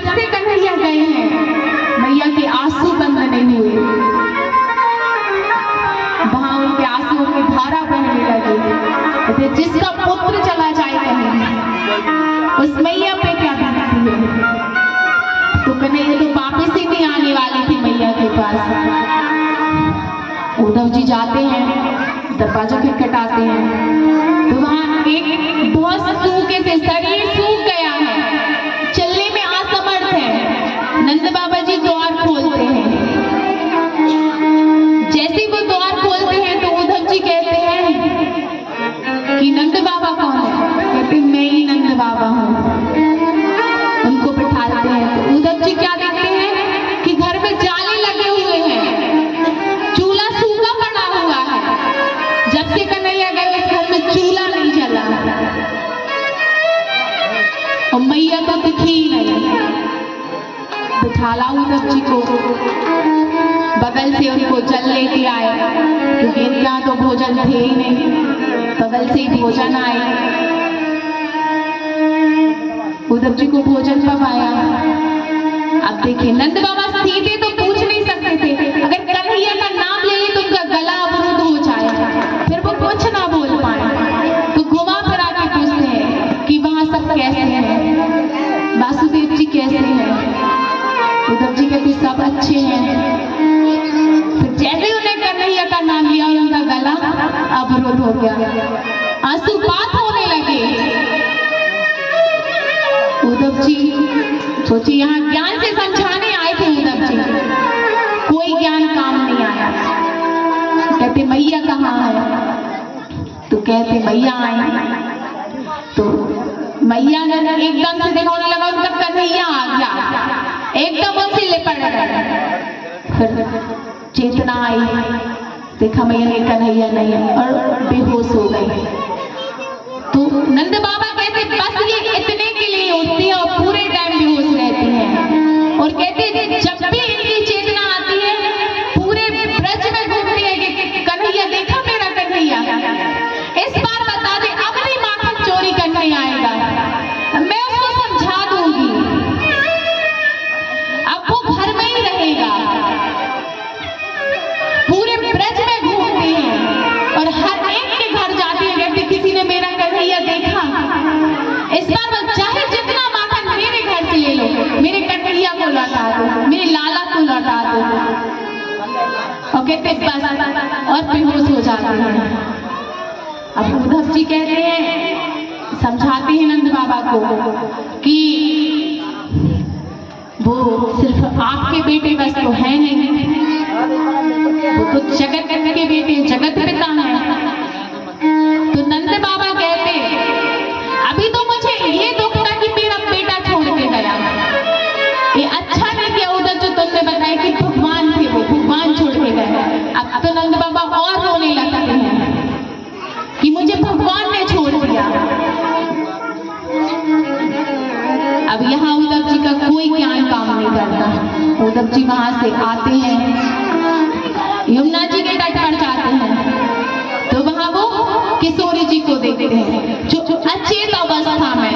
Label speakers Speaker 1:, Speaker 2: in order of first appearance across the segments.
Speaker 1: जब से कन्हैया गए हैं मैया के आंसू बंद नहीं हुए, वहां उनके आंसुओं की धारा बहने लगी। जिसका पुत्र चला जाए कहीं उस मैया पे क्या बीतती है। तो कन्हैया तो वापस ही नहीं आने वाली थी मैया के पास। उद्धव जी जाते हैं, दरवाजा खटखटाते हैं, तो वहां एक बहुत सूखे से शरीर सूख गया है, चलने में असमर्थ है। नंद बाबा जी द्वार खोलते हैं। जैसे वो द्वार खोलते हैं तो उद्धव जी कहते हैं कि नंद बाबा कौन है? कहते मैं ही नंद बाबा हूँ। उनको बिठाते हैं तो उद्धव जी क्या देखते हैं कि घर में जाले लगे हुए हैं, चूल्हा सूखा पड़ा हुआ है। जब से कन्हैया गए इस घर में चूल्हा नहीं जला और मैया तो दिखी ही नहीं। बिठाला उद्धव जी को, बगल से उनको जल लेके आए क्योंकि इनके यहाँ तो भोजन थे ही नहीं, बगल से ही भोजन आए। उद्धव जी को भोजन पकाया। अब देखिए नंद बाबा सीधे तो पूछ नहीं सकते थे, अगर कन्हैया का नाम ले ली तो उनका गला अवरुद्ध हो जाए, फिर वो कुछ ना बोल पाए। तो घुमा फिरा के पूछते हैं कि वहां सब कैसे हैं, वासुदेव जी कैसे हैं? उद्धव जी कहते सब अच्छे हैं। फिर जैसे उन्हें कन्हैया का नाम लिया और उनका गला अवरुद्ध हो गया, आंसुपात होने लगे। उद्धव जी सोचिए यहाँ ज्ञान से समझाने आए थे उद्धव जी, कोई ज्ञान काम नहीं आया। कहते मैया कहाँ है? तो कहते मैया आई। तो मैया ने एकदम से देखा, उन्हें लगा उनका कन्हैया आ गया, एकदम उनसे लिपट गए। फिर चेतना आई, देखा मैया ने कन्हैया नहीं है और बेहोश हो गई। तो नंद बाबा कहते बस ये इतने के लिए होती है और पूरे टाइम बेहोश रहती हैं। और कहते जब भी इनकी चेतना आती है पूरे ब्रज में घूमती है कि कन्हैया देखा मेरा कन्हैया, इस बार बता दे अब नहीं माखन चोरी करने आएगा, मैं उसको समझा दूंगी, अब वो घर में ही रहेगा। पूरे ब्रज में घूमती है और हर एक के घर जाती है, कहती किसी ने मेरा कन्हैया देखा, इस बार बस चाहे जितना माखन मेरे घर से ले लो, मेरे कन्हैया को लौटा दो, मेरे लाला को लौटा दो। और कहते बस और बेहोश हो जाते हैं। अब उद्धव जी कहते हैं, समझाते हैं नंद बाबा को कि वो सिर्फ आपके बेटे बस तो है नहीं, वो तो जगत के बेटे जगत पिता है। तो नंद बाबा कहते अभी तो मुझे ये दुख था कि मेरा बेटा छोड़ के गया, ये अच्छा नहीं किया उधर जो तुमने बताया कि भगवान थे, वो भगवान छोड़ के गए। अब तो नंद बाबा और रोने लगते हैं कि मुझे भगवान ने छोड़ दिया। अब यहाँ उद्धव जी का कोई ज्ञान काम नहीं करता। उद्धव जी वहां से आते हैं, यमुना जी के तट पर जाते हैं, तो वहां वो किशोरी जी को देखते हैं जो अचेत अवस्था में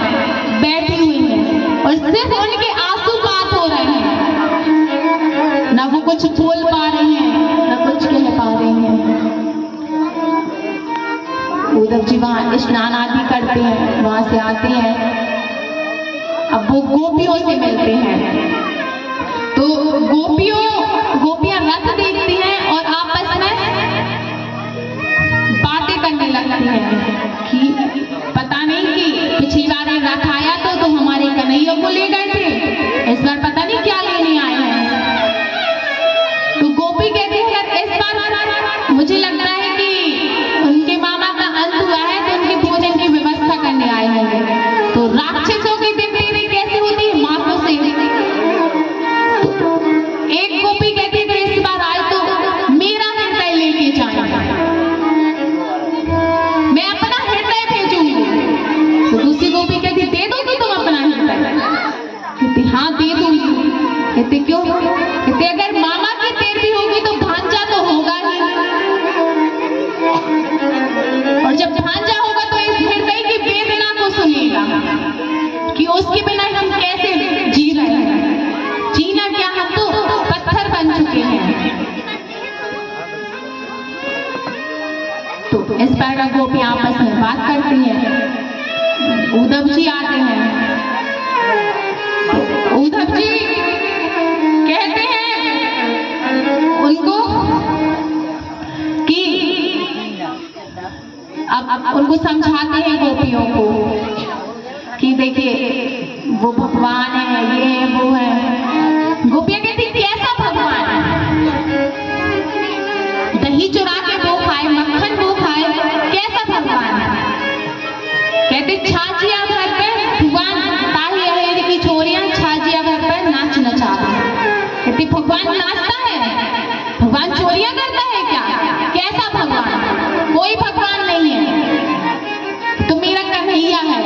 Speaker 1: बैठी हुई है और सिर्फ उनके आंसुपात हो रहे हैं, ना वो कुछ बोल पा रही हैं, ना कुछ कह पा रही हैं। उद्धव जी वहां स्नान आदि करते हैं, वहां से आते हैं। अब वो गोपियों से मिलते हैं, तो गोपियां रथ देखती हैं और आपस में बातें करने लगती हैं कि पता नहीं कि पिछली बार रथ आया तो हमारे कन्हैया को ले गए थे, इस बार पता नहीं क्या लेने आए हैं। तो गोपी कहती है इस बार मुझे लगता है कि उनके मामा का अंत हुआ है तो उनके भोजन की व्यवस्था करने आए हैं। तो राक्षसों की दिनचर्या कैसे होती है? माखों से। एक गोपी कहती है इस बार आए तो मेरा हृदय लेके जाए, मैं अपना हृदय भेजूंगी। तो दूसरी गोपी कहती दे दोगी तुम अपना हृदय? कहती हाँ दे दूंगी। कहते क्यों? कहते अगर मामा की तेरवी होगी तो भांजा तो होगा ही, और जब भांजा होगा तो इस हृदय की वेदना को सुनेगा कि उसके बिना हम कैसे जी रहे हैं। इस प्रकार गोपी आपस में बात करती हैं। उद्धव जी आते हैं। उद्धव जी कहते हैं उनको कि अब उनको समझाते हैं गोपियों को कि देखिए वो भगवान है, ये है, वो है। गोपियां कहती कैसा भगवान है? दही चुरा के वो खाए, मक्खन वो खाए, कैसा भगवान है? कहते छाजिया घर पे भगवान ताही अहेर की छोरियां छाजिया घर पर नाच नचावे। कहती भगवान नाचता है? भगवान चोरियां करता है क्या? कैसा भगवान? कोई भगवान नहीं है, तो मेरा कन्हैया है।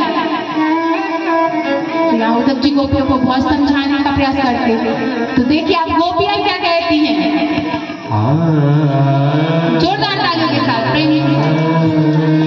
Speaker 1: तो उद्धव जी गोपियों को बहुत समझाने का प्रयास करते। तो देखिए आप गोपियां क्या कहती हैं, जोरदार तालियों के साथ प्रेम।